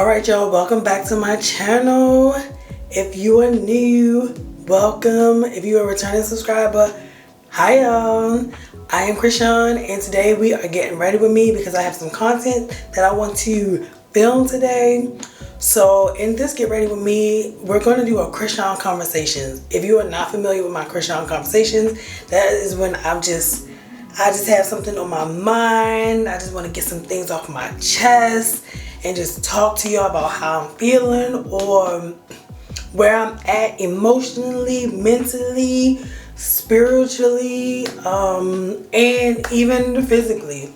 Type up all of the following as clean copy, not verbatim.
Alright y'all, welcome back to my channel. If you are new, welcome. If you are a returning subscriber, hi y'all. I am Crisean and today we are getting ready with me because I have some content that I want to film today. So in this get ready with me, we're going to do a Crisean conversations. If you are not familiar with my Crisean conversations, that is when I just have something on my mind. I just want to get some things off my chest and just talk to y'all about how I'm feeling or where I'm at emotionally, mentally, spiritually, and even physically.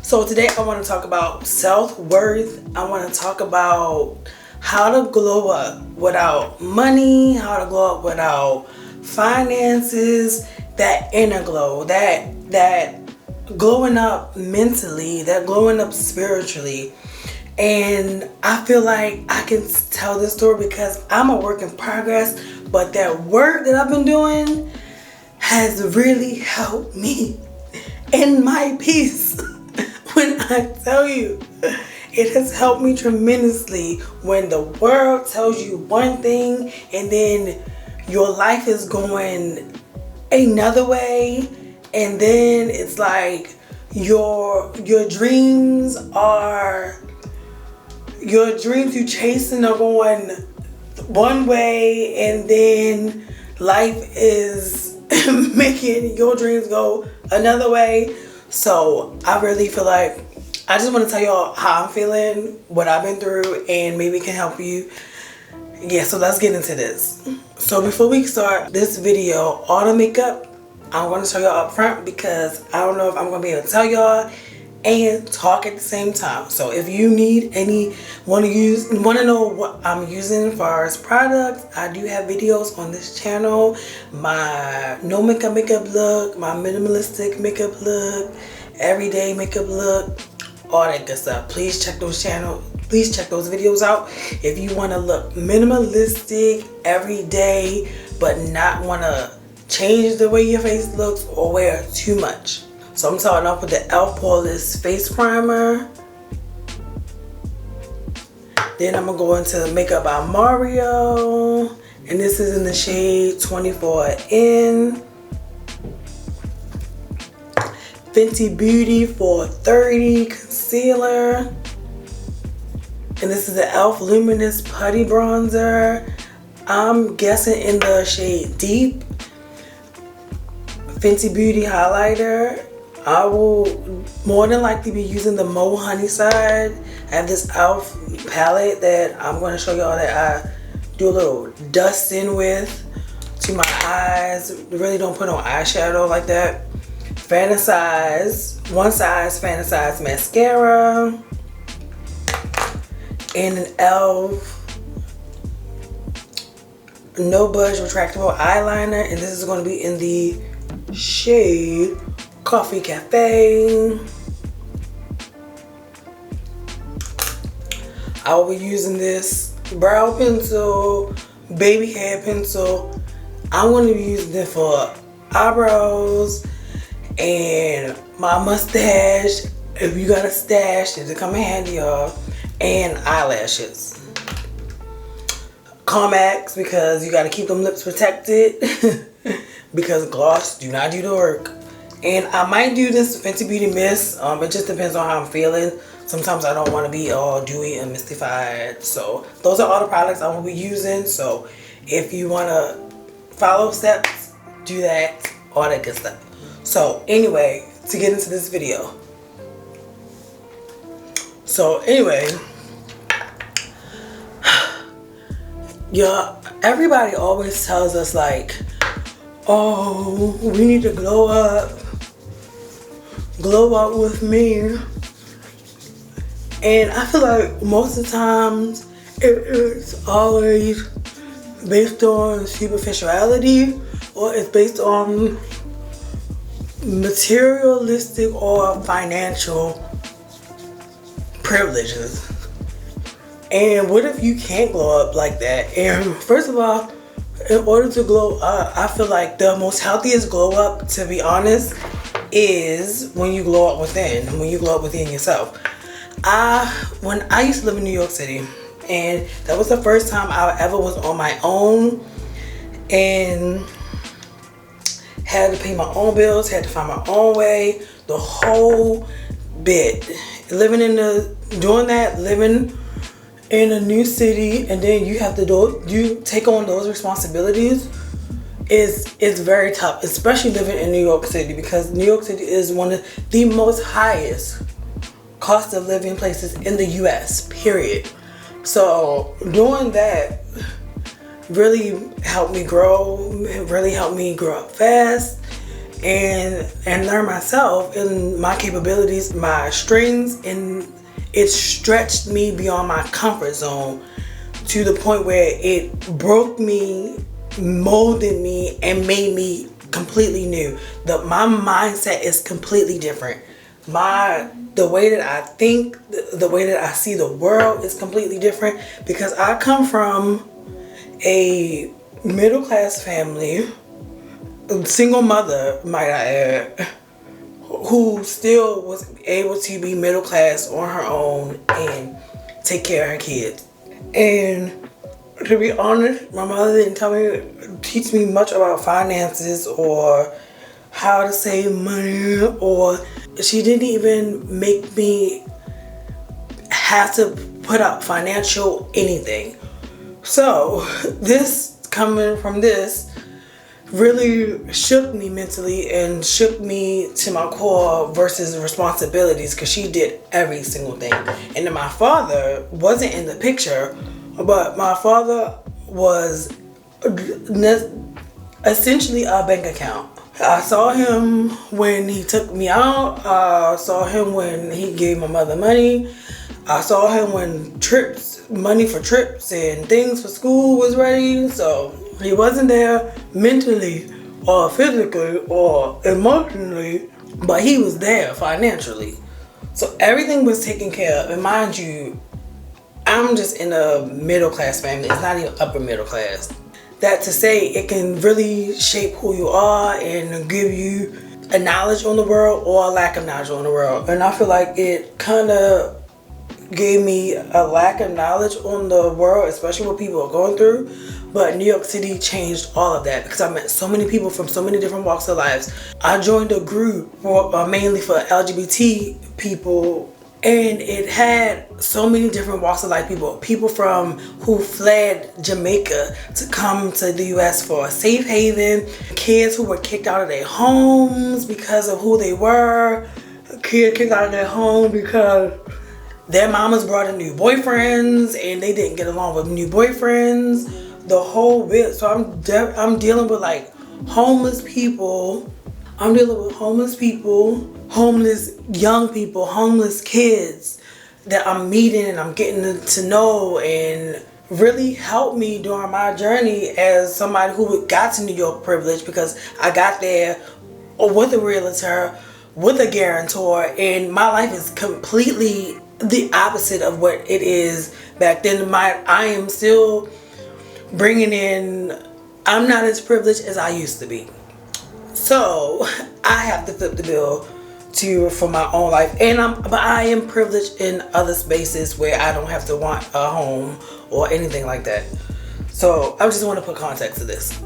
So today I want to talk about self-worth. I want to talk about how to glow up without money, how to glow up without finances, that inner glow, that glowing up mentally, that glowing up spiritually. And I feel like I can tell this story because I'm a work in progress, but that work that I've been doing has really helped me in my peace. When I tell you, it has helped me tremendously when the world tells you one thing and then your life is going another way, and then it's like your dreams you chasing are going one way, and then life is making your dreams go another way. So I really feel like I just want to tell y'all how I'm feeling, what I've been through, and maybe it can help you. Yeah, so let's get into this. So before we start this video, all the makeup I want to show y'all up front because I don't know if I'm going to be able to tell y'all and talk at the same time. So if you need want to know what I'm using as far as products, I do have videos on this channel. My no makeup look, my minimalistic makeup look, everyday makeup look, all that good stuff. Please check those videos out if you want to look minimalistic every day but not want to change the way your face looks or wear too much. So I'm starting off with the e.l.f. Poreless face primer. Then I'm gonna go into the Makeup by Mario, and this is in the shade 24N. Fenty Beauty 430 concealer. And this is the e.l.f. Luminous Putty Bronzer. I'm guessing in the shade Deep. Fenty Beauty highlighter. I will more than likely be using the Mo Honey side. I have this e.l.f. palette that I'm going to show y'all that I do a little dusting with to my eyes. Really don't put on eyeshadow like that. One size Fantasize mascara. And an e.l.f. No Budge retractable eyeliner, and this is going to be in the shade Coffee Cafe. I will be using this brow pencil, baby hair pencil. I'm going to be using it for eyebrows and my mustache. If you got a stash, it'll come in handy, y'all. And eyelashes. Comex, because you got to keep them lips protected because gloss do not do the work. And I might do this Fenty Beauty mist. It just depends on how I'm feeling. Sometimes I don't want to be all dewy and mystified. So those are all the products I will be using. So if you want to follow steps, do that, all that good stuff. So anyway, to get into this video. So anyway, yeah, everybody always tells us like, oh, we need to glow up with me. And I feel like most of the times it is always based on superficiality, or it's based on materialistic or financial privileges. And what if you can't glow up like that? And first of all, in order to glow up, I feel like the most healthiest glow up, to be honest, is when you glow up within yourself. When I used to live in New York City, and that was the first time I ever was on my own and had to pay my own bills, had to find my own way, the whole bit. Living in a new city, and then you have to you take on those responsibilities is very tough, especially living in New York City, because New York City is one of the most highest cost of living places in the US, period. So doing that really helped me grow, up fast and learn myself and my capabilities, my strengths, and it stretched me beyond my comfort zone to the point where it broke me, molded me, and made me completely new. My mindset is completely different. The way that I think, the way that I see the world is completely different, because I come from a middle class family, a single mother, might I add, who still was able to be middle class on her own and take care of her kids. And to be honest, my mother didn't teach me much about finances or how to save money, or she didn't even make me have to put up financial anything. So coming from this really shook me mentally and shook me to my core versus responsibilities, because she did every single thing. And then my father wasn't in the picture, but my father was essentially a bank account. I saw him when he took me out. I saw him when he gave my mother money. I saw him when money for trips and things for school was ready. So he wasn't there mentally or physically or emotionally, but he was there financially. So everything was taken care of. And mind you, I'm just in a middle class family. It's not even upper middle class. That to say, it can really shape who you are and give you a knowledge on the world or a lack of knowledge on the world. And I feel like it kind of gave me a lack of knowledge on the world, especially what people are going through. But New York City changed all of that, because I met so many people from so many different walks of lives. I joined a group mainly for LGBT people, and it had so many different walks of life people from who fled Jamaica to come to the US for a safe haven, kids who were kicked out of their homes because of who they were, kids kicked out of their home because their mamas brought in new boyfriends and they didn't get along with new boyfriends, the whole bit. So I'm dealing with like homeless people. I'm dealing with homeless people, homeless young people, homeless kids that I'm meeting and I'm getting to know, and really helped me during my journey as somebody who got to New York privileged, because I got there with a realtor, with a guarantor, and my life is completely the opposite of what it is back then. I am still bringing in, I'm not as privileged as I used to be. So I have to flip the bill for my own life, but I am privileged in other spaces where I don't have to want a home or anything like that. So I just want to put context to this.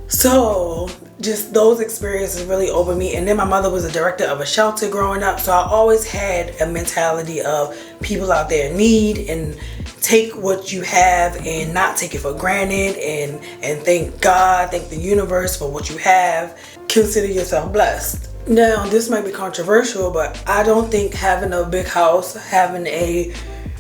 So just those experiences really opened me. And then my mother was a director of a shelter growing up, so I always had a mentality of people out there in need, and take what you have and not take it for granted, and thank God, thank the universe for what you have. Consider yourself blessed. Now, this might be controversial, but I don't think having a big house, having a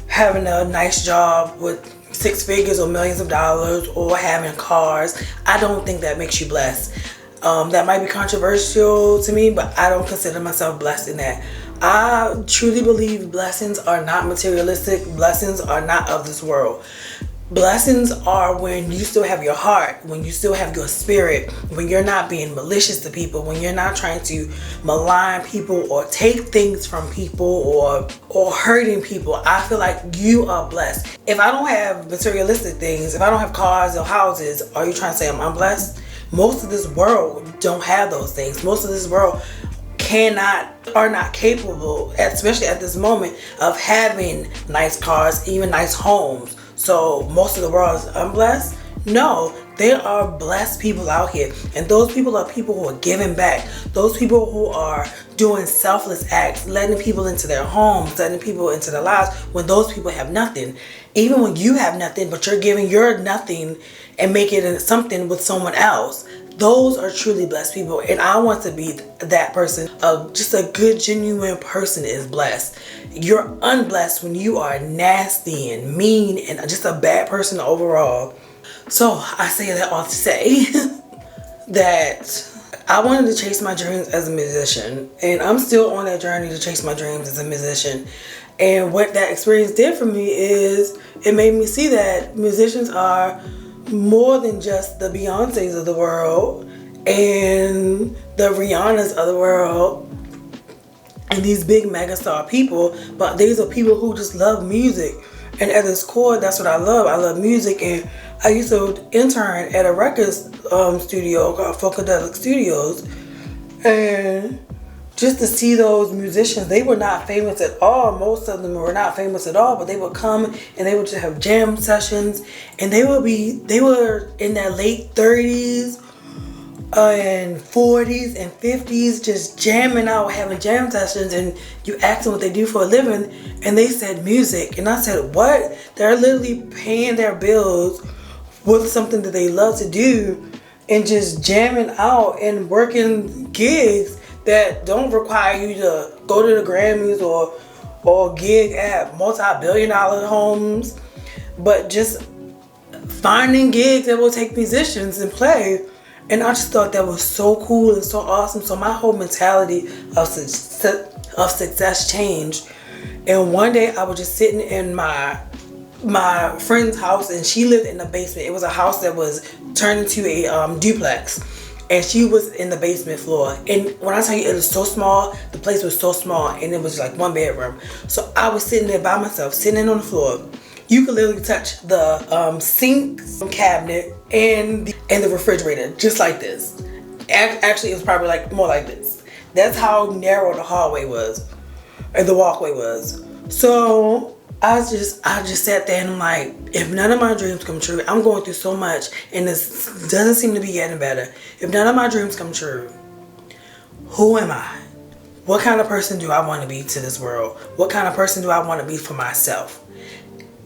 nice job with 6 figures or millions of dollars, or having cars, I don't think that makes you blessed. That might be controversial to me, but I don't consider myself blessed in that. I truly believe blessings are not materialistic. Blessings are not of this world. Blessings are when you still have your heart, when you still have your spirit, when you're not being malicious to people, when you're not trying to malign people or take things from people or hurting people. I feel like you are blessed. If I don't have materialistic things, if I don't have cars or houses, are you trying to say I'm unblessed? Most of this world don't have those things. Most of this world are not capable, especially at this moment, of having nice cars, even nice homes. So most of the world is unblessed? No, there are blessed people out here, and those people are people who are giving back. Those people who are doing selfless acts, letting people into their homes, letting people into their lives when those people have nothing. Even when you have nothing, but you're giving your nothing and making it something with someone else. Those are truly blessed people, and I want to be that person. Just a good, genuine person is blessed. You're unblessed when you are nasty and mean and just a bad person overall. So I say that all to say that I wanted to chase my dreams as a musician, and I'm still on that journey to chase my dreams as a musician. And what that experience did for me is it made me see that musicians are more than just the Beyoncés of the world and the Rihannas of the world and these big megastar people, but these are people who just love music. And at its core, that's what I love. I love music, and I used to intern at a record studio called Funkadelic Studios, and just to see those musicians, they were not famous at all. Most of them were not famous at all, but they would come and they would just have jam sessions, and they were in their late 30s and 40s and 50s just jamming out, having jam sessions, and you ask them what they do for a living, and they said music. And I said, what? They're literally paying their bills with something that they love to do and just jamming out and working gigs that don't require you to go to the Grammys or gig at multi-billion-dollar homes, but just finding gigs that will take musicians and play. And I just thought that was so cool and so awesome. So my whole mentality of success changed. And one day I was just sitting in my friend's house, and she lived in the basement. It was a house that was turned into a duplex. And she was in the basement floor. And when I tell you it was so small, the place was so small, and it was like one bedroom. So I was sitting there by myself, sitting on the floor. You could literally touch the sink cabinet and the refrigerator, just like this. Actually, it was probably like more like this. That's how narrow the hallway was, or the walkway was. So I just sat there and I'm like, if none of my dreams come true, I'm going through so much and this doesn't seem to be getting better. If none of my dreams come true, who am I? What kind of person do I want to be to this world? What kind of person do I want to be for myself?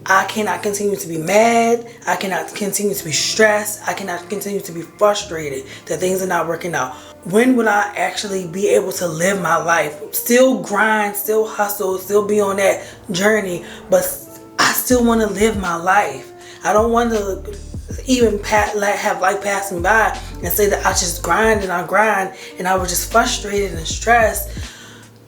I cannot continue to be mad. I cannot continue to be stressed. I cannot continue to be frustrated that things are not working out. When will I actually be able to live my life? Still grind, still hustle, still be on that journey, but I still want to live my life. I don't want to even have life pass me by and say that I just grind and I was just frustrated and stressed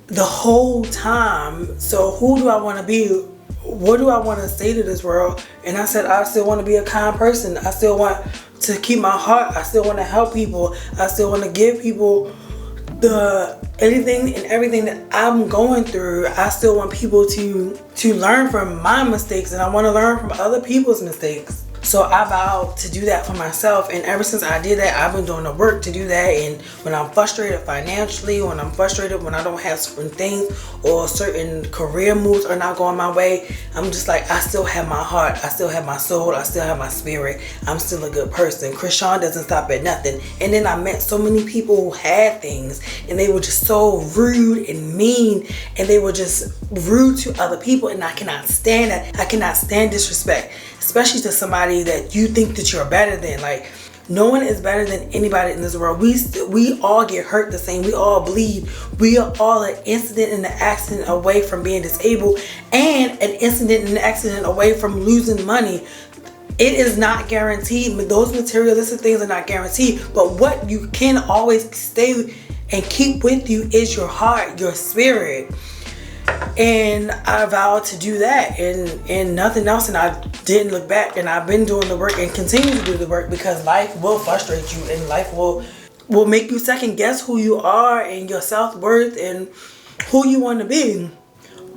the whole time. So who do I want to be? What do I want to say to this world? And I said, I still want to be a kind person. I still want to keep my heart. I still want to help people. I still want to give people anything and everything that I'm going through. I still want people to learn from my mistakes, and I want to learn from other people's mistakes. So I vowed to do that for myself, and ever since I did that, I've been doing the work to do that. And when I'm frustrated financially, when I'm frustrated when I don't have certain things or certain career moves are not going my way, I'm just like, I still have my heart, I still have my soul, I still have my spirit. I'm still a good person. Crisean doesn't stop at nothing. And then I met so many people who had things, and they were just so rude and mean, and they were just rude to other people, and I cannot stand that. I cannot stand disrespect, especially to somebody that you think that you're better than. Like, no one is better than anybody in this world. We all get hurt the same. We all bleed. We are all an incident and an accident away from being disabled, and an incident and an accident away from losing money. It is not guaranteed. Those materialistic things are not guaranteed. But what you can always stay and keep with you is your heart, your spirit. And I vowed to do that and nothing else, and I didn't look back. And I've been doing the work and continue to do the work, because life will frustrate you, and life will make you second guess who you are and your self-worth and who you want to be.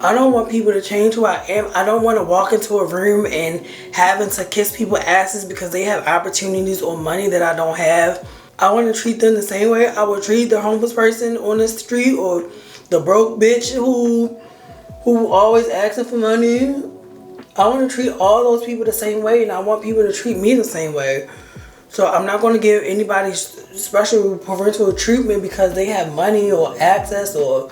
I don't want people to change who I am. I don't want to walk into a room and having to kiss people's asses because they have opportunities or money that I don't have. I want to treat them the same way I would treat the homeless person on the street, or the broke bitch who always asking for money. I want to treat all those people the same way, and I want people to treat me the same way. So I'm not going to give anybody special preferential treatment because they have money or access or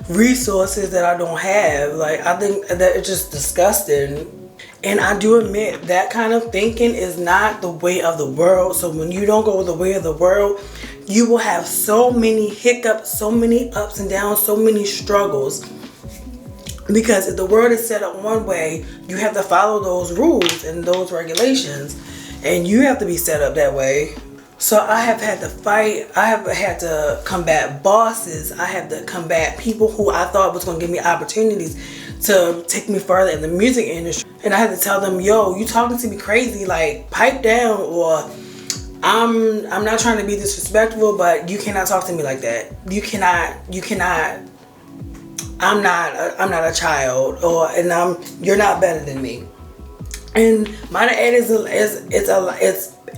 resources that I don't have. Like, I think that it's just disgusting. And I do admit that kind of thinking is not the way of the world. So when you don't go with the way of the world, you will have so many hiccups, so many ups and downs, so many struggles. Because if the world is set up one way, you have to follow those rules and those regulations. And you have to be set up that way. So I have had to fight. I have had to combat bosses. I have to combat people who I thought was going to give me opportunities to take me further in the music industry. And I had to tell them, yo, you talking to me crazy, like pipe down, or I'm not trying to be disrespectful, but you cannot talk to me like that. You cannot. I'm not a child, you're not better than me. And my dad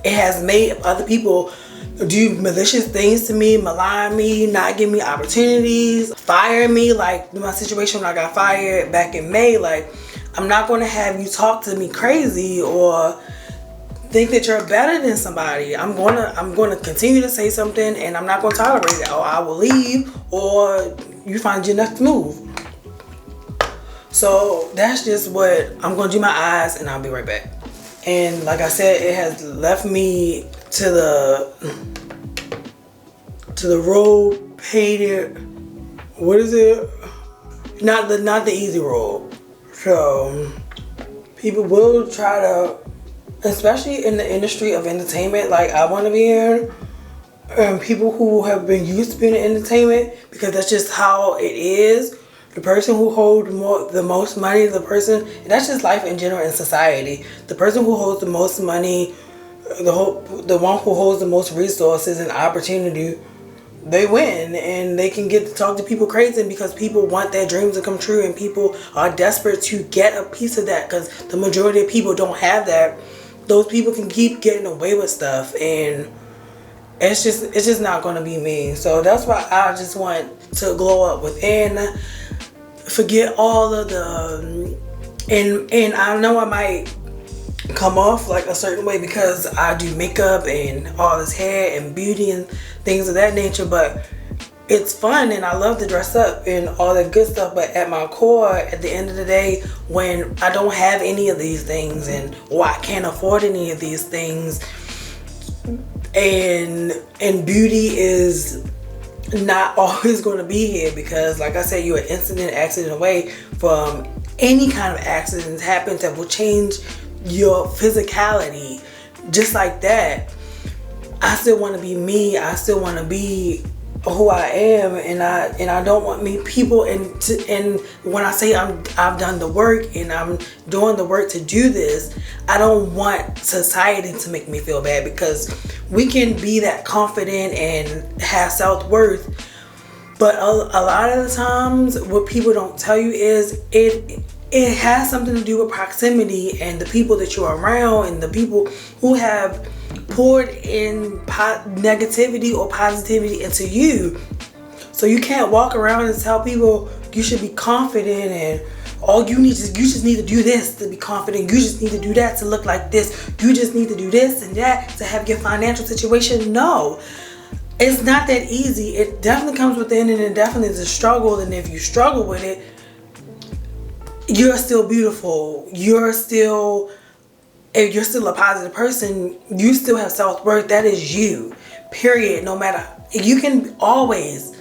it has made other people do malicious things to me, malign me, not give me opportunities, fire me. Like my situation when I got fired back in May. Like, I'm not going to have you talk to me crazy or think that you're better than somebody. I'm going to continue to say something, and I'm not going to tolerate it. Or I will leave, or you find your next move. So that's just what I'm going to do. My eyes, and I'll be right back. And like I said, it has left me to the road painted. What is it? Not the easy road. So people will try to, especially in the industry of entertainment, like I want to be in, and people who have been used to being in entertainment, because that's just how it is. The person who holds the most money, and that's just life in general in society. The person who holds the most money, the one who holds the most resources and opportunity, they win, and they can get to talk to people crazy because people want their dreams to come true, and people are desperate to get a piece of that because the majority of people don't have that. Those people can keep getting away with stuff, and it's just not going to be me. So that's why I just want to glow up within. Forget all of the and I know I might come off like a certain way because I do makeup and all this hair and beauty and things of that nature, but it's fun and I love to dress up and all that good stuff. But at my core, at the end of the day, when I don't have any of these things or I can't afford any of these things, and beauty is not always going to be here, because like I said, you're an accident away from any kind of accidents happens that will change your physicality. Just like that, I still want to be me. I still want to be who I am, and I don't want people and when I say I've done the work and I'm doing the work to do this, I don't want society to make me feel bad, because we can be that confident and have self-worth, but a lot of the times what people don't tell you is it has something to do with proximity and the people that you're around and the people who have poured in negativity or positivity into you. So you can't walk around and tell people you should be confident and you just need to do this to be confident. You just need to do that to look like this. You just need to do this and that to have your financial situation. No, it's not that easy. It definitely comes within, and it definitely is a struggle. And if you struggle with it, you're still beautiful. If you're still a positive person, you still have self-worth. That is you, period. No matter, you can always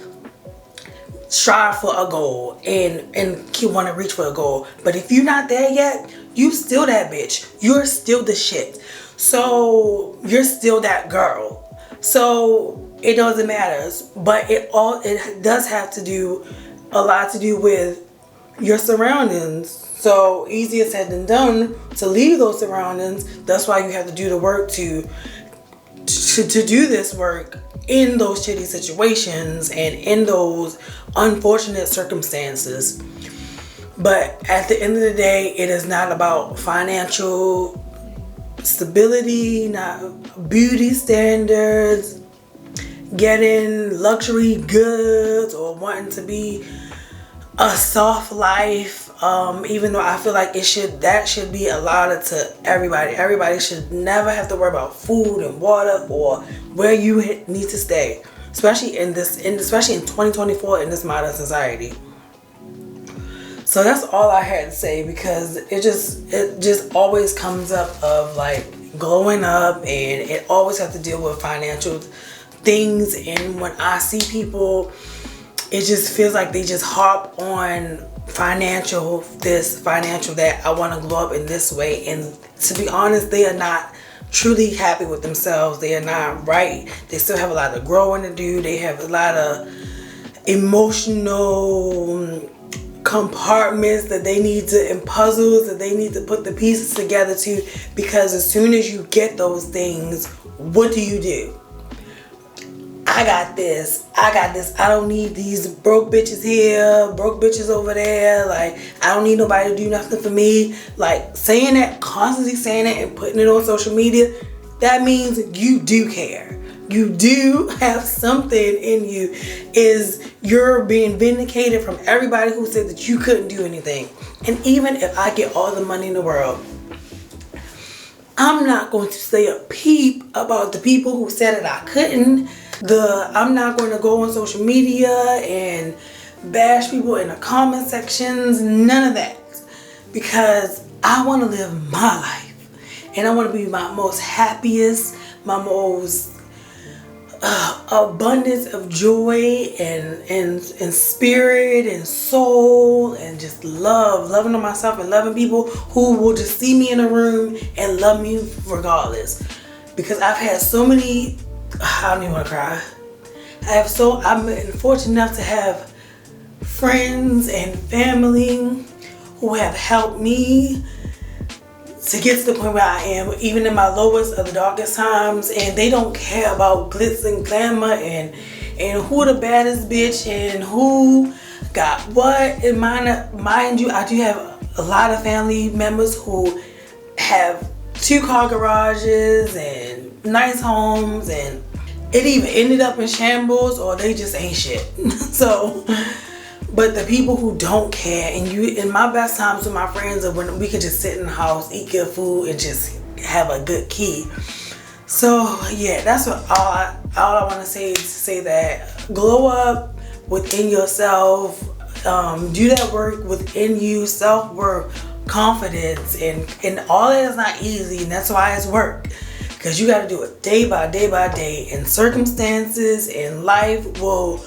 strive for a goal and keep want to reach for a goal. But if you're not there yet, you still that bitch. You're still the shit. So you're still that girl. So it doesn't matter. But it does have a lot to do with your surroundings. So easier said than done to leave those surroundings. That's why you have to do the work to do this work in those shitty situations and in those unfortunate circumstances. But at the end of the day, it is not about financial stability, not beauty standards, getting luxury goods or wanting to be a soft life. Even though I feel like that should be allotted to everybody. Everybody should never have to worry about food and water or where you need to stay, especially in 2024 in this modern society. So that's all I had to say, because it just always comes up of like growing up, and it always have to deal with financial things. And when I see people, it just feels like they just harp on financial this, financial that. I want to grow up in this way, and to be honest, they are not truly happy with themselves. They are not right. They still have a lot of growing to do. They have a lot of emotional compartments that they need to, and puzzles that they need to put the pieces together to, because as soon as you get those things, what do? I got this. I don't need these broke bitches here, broke bitches over there. Like, I don't need nobody to do nothing for me. Like, saying that, constantly saying that and putting it on social media, that means you do care. You do have something in you. You're being vindicated from everybody who said that you couldn't do anything. And even if I get all the money in the world, I'm not going to say a peep about the people who said that I couldn't. I'm not going to go on social media and bash people in the comment sections. None of that. Because I want to live my life. And I want to be my most happiest, my most abundance of joy and spirit and soul, and just loving on myself and loving people who will just see me in a room and love me regardless. Because I've had so many, I don't even want to cry. I'm fortunate enough to have friends and family who have helped me to get to the point where I am, even in my lowest of the darkest times. And they don't care about glitz and glamour and who the baddest bitch and who got what. And mind you, I do have a lot of family members who have 2-car garages and nice homes, and it either ended up in shambles or they just ain't shit. So, but the people who don't care, and in my best times with my friends are when we could just sit in the house, eat good food, and just have a good key. So yeah, that's what all I want to say is to say that glow up within yourself, do that work within you, self-worth, confidence, and all that is not easy, and that's why it's work. Because you got to do it day by day by day, and circumstances and life will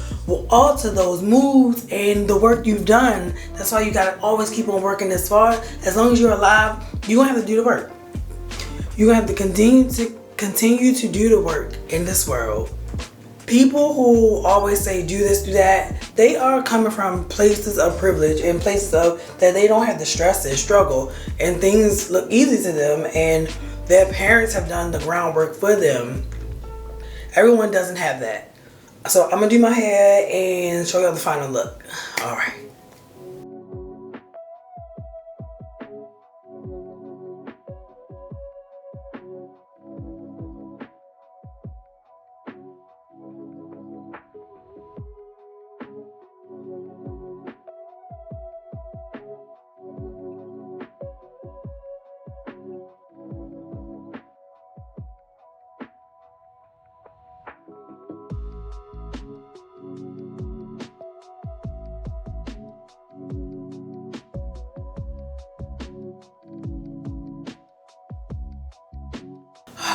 alter those moves and the work you've done. That's why you got to always keep on working. As long as you're alive, you're going to have to do the work. You're going to have to continue to do the work in this world. People who always say do this, do that, they are coming from places of privilege and places of that they don't have to stress and struggle, and things look easy to them, and their parents have done the groundwork for them. Everyone doesn't have that. So I'm gonna do my hair and show y'all the final look. All right.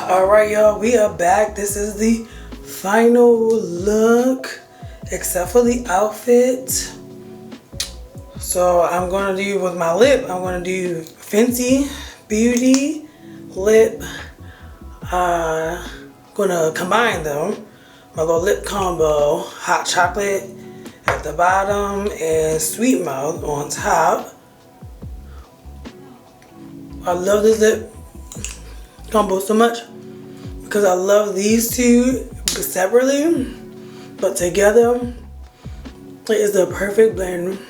Alright y'all, we are back. This is the final look, except for the outfit. So I'm going to do with my lip, I'm going to do Fenty Beauty lip. Going to combine them. My little lip combo, hot chocolate at the bottom and sweet mouth on top. I love this lip combo so much because I love these two separately, but together it is the perfect blend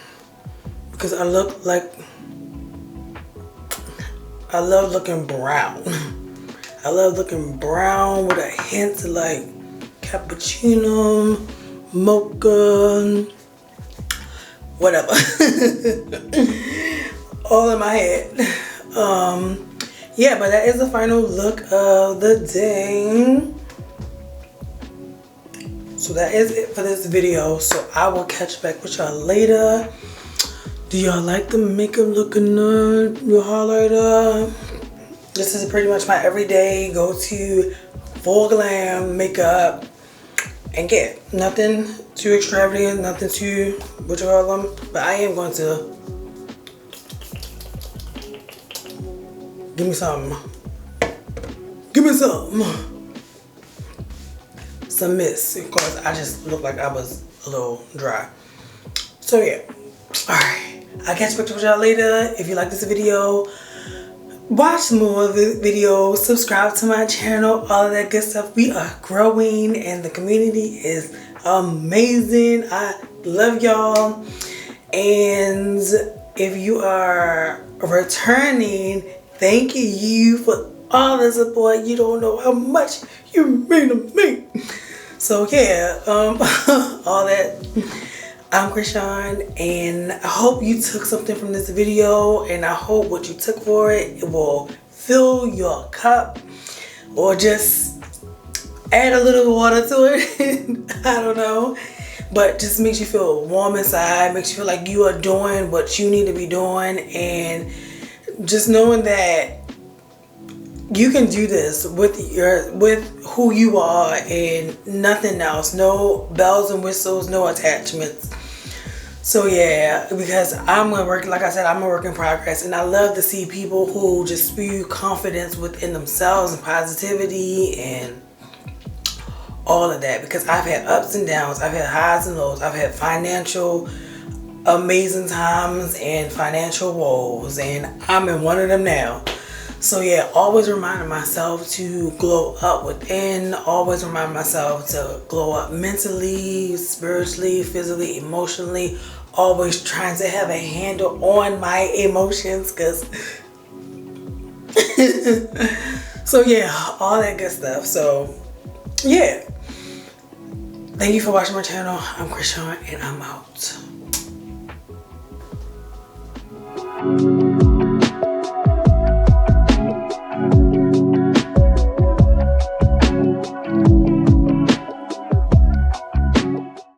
because I love looking brown. I love looking brown with a hint of like cappuccino, mocha, whatever. All in my head. Yeah, but that is the final look of the day. So that is it for this video. So I will catch back with y'all later. Do y'all like the makeup looking good? Your highlighter. This is pretty much my everyday go-to full glam makeup. And yeah, nothing too extravagant, nothing too, what you call them. But I am going to give me some. Give me some mist, because I just looked like I was a little dry. So yeah, alright, I'll catch back with y'all later. If you like this video, watch more of the videos, subscribe to my channel, all of that good stuff. We are growing and the community is amazing. I love y'all. And if you are returning, thank you for all the support. You don't know how much you mean to me. So yeah, all that. I'm Crisean, and I hope you took something from this video, and I hope what you took for it will fill your cup, or just add a little water to it. I don't know, but just makes you feel warm inside, makes you feel like you are doing what you need to be doing, and just knowing that you can do this with who you are and nothing else. No bells and whistles, no attachments. So yeah, because I'm gonna work, like I said, I'm a work in progress, and I love to see people who just spew confidence within themselves and positivity and all of that, because I've had ups and downs, I've had highs and lows, I've had financial amazing times and financial woes, and I'm in one of them now. So yeah, always reminding myself to glow up within, always remind myself to glow up mentally, spiritually, physically, emotionally, always trying to have a handle on my emotions, because so yeah, all that good stuff. So yeah, thank you for watching my channel. I'm Crisean, and I'm out.